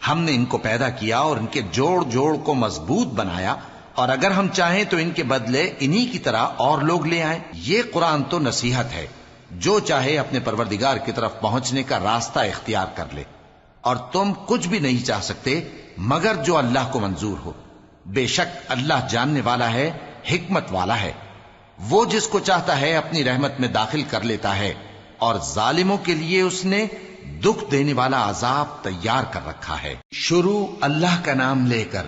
ہم نے ان کو پیدا کیا اور ان کے جوڑ جوڑ کو مضبوط بنایا، اور اگر ہم چاہیں تو ان کے بدلے انہی کی طرح اور لوگ لے آئیں۔ یہ قرآن تو نصیحت ہے، جو چاہے اپنے پروردگار کی طرف پہنچنے کا راستہ اختیار کر لے، اور تم کچھ بھی نہیں چاہ سکتے مگر جو اللہ کو منظور ہو۔ بے شک اللہ جاننے والا ہے، حکمت والا ہے۔ وہ جس کو چاہتا ہے اپنی رحمت میں داخل کر لیتا ہے، اور ظالموں کے لیے اس نے دکھ دینے والا عذاب تیار کر رکھا ہے۔ شروع اللہ کا نام لے کر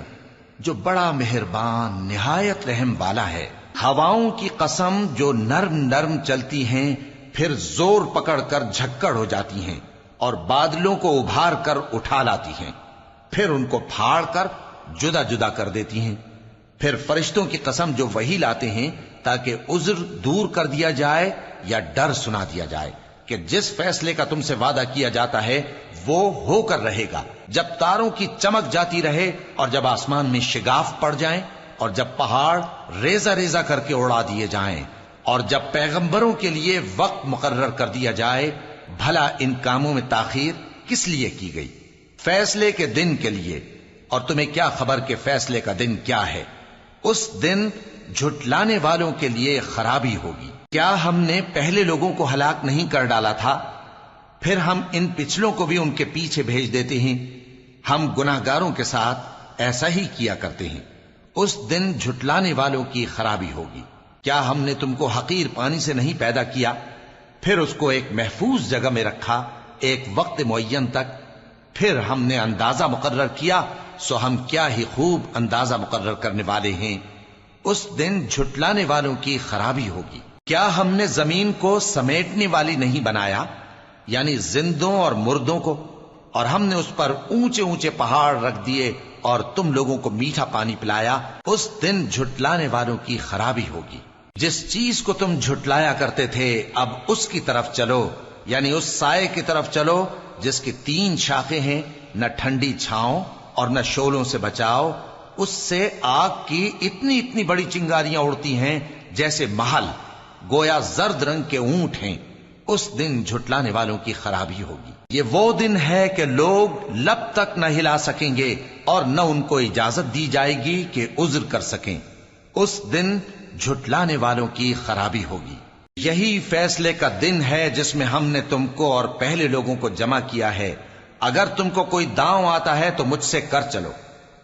جو بڑا مہربان نہایت رحم والا ہے۔ ہواؤں کی قسم جو نرم نرم چلتی ہیں پھر زور پکڑ کر جھکڑ ہو جاتی ہیں، اور بادلوں کو ابھار کر اٹھا لاتی ہیں، پھر ان کو پھاڑ کر جدا جدا کر دیتی ہیں۔ پھر فرشتوں کی قسم جو وحی لاتے ہیں تاکہ عذر دور کر دیا جائے یا ڈر سنا دیا جائے کہ جس فیصلے کا تم سے وعدہ کیا جاتا ہے وہ ہو کر رہے گا، جب تاروں کی چمک جاتی رہے، اور جب آسمان میں شگاف پڑ جائیں، اور جب پہاڑ ریزہ ریزہ کر کے اڑا دیے جائیں، اور جب پیغمبروں کے لیے وقت مقرر کر دیا جائے۔ بھلا ان کاموں میں تاخیر کس لیے کی گئی؟ فیصلے کے دن کے لیے، اور تمہیں کیا خبر کہ فیصلے کا دن کیا ہے؟ اس دن جھٹلانے والوں کے لیے خرابی ہوگی۔ کیا ہم نے پہلے لوگوں کو ہلاک نہیں کر ڈالا تھا؟ پھر ہم ان پچھلوں کو بھی ان کے پیچھے بھیج دیتے ہیں۔ ہم گناہگاروں کے ساتھ ایسا ہی کیا کرتے ہیں۔ اس دن جھٹلانے والوں کی خرابی ہوگی۔ کیا ہم نے تم کو حقیر پانی سے نہیں پیدا کیا، پھر اس کو ایک محفوظ جگہ میں رکھا ایک وقت معین تک، پھر ہم نے اندازہ مقرر کیا، سو ہم کیا ہی خوب اندازہ مقرر کرنے والے ہیں۔ اس دن جھٹلانے والوں کی خرابی ہوگی۔ کیا ہم نے زمین کو سمیٹنے والی نہیں بنایا، یعنی زندوں اور مردوں کو، اور ہم نے اس پر اونچے اونچے پہاڑ رکھ دیے اور تم لوگوں کو میٹھا پانی پلایا۔ اس دن جھٹلانے والوں کی خرابی ہوگی۔ جس چیز کو تم جھٹلایا کرتے تھے اب اس کی طرف چلو، یعنی اس سائے کی طرف چلو جس کی 3 شاخیں ہیں، نہ ٹھنڈی چھاؤں اور نہ شعلوں سے بچاؤ۔ اس سے آگ کی اتنی اتنی بڑی چنگاریاں اڑتی ہیں جیسے محل، گویا زرد رنگ کے اونٹ ہیں۔ اس دن جھٹلانے والوں کی خرابی ہوگی۔ یہ وہ دن ہے کہ لوگ لب تک نہ ہلا سکیں گے اور نہ ان کو اجازت دی جائے گی کہ عذر کر سکیں۔ اس دن جھٹلانے والوں کی خرابی ہوگی۔ یہی فیصلے کا دن ہے جس میں ہم نے تم کو اور پہلے لوگوں کو جمع کیا ہے۔ اگر تم کو کوئی داؤں آتا ہے تو مجھ سے کر چلو۔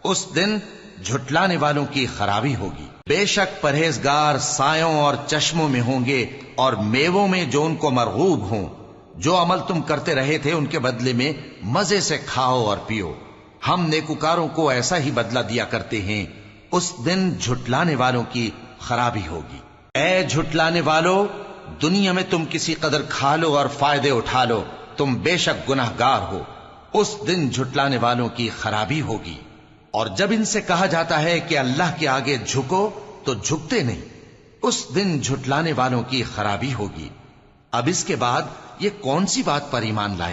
اس دن جھٹلانے والوں کی خرابی ہوگی۔ بے شک پرہیزگار سایوں اور چشموں میں ہوں گے اور میووں میں جو ان کو مرغوب ہوں۔ جو عمل تم کرتے رہے تھے ان کے بدلے میں مزے سے کھاؤ اور پیو۔ ہم نیکوکاروں کو ایسا ہی بدلہ دیا کرتے ہیں۔ اس دن جھٹلانے والوں کی خرابی ہوگی۔ اے جھٹلانے والو، دنیا میں تم کسی قدر کھا لو اور فائدے اٹھا لو، تم بے شک گناہگار ہو۔ اس دن جھٹلانے والوں کی خرابی ہوگی۔ اور جب ان سے کہا جاتا ہے کہ اللہ کے آگے جھکو تو جھکتے نہیں۔ اس دن جھٹلانے والوں کی خرابی ہوگی۔ اب اس کے بعد یہ کون سی بات پر ایمان لائیں؟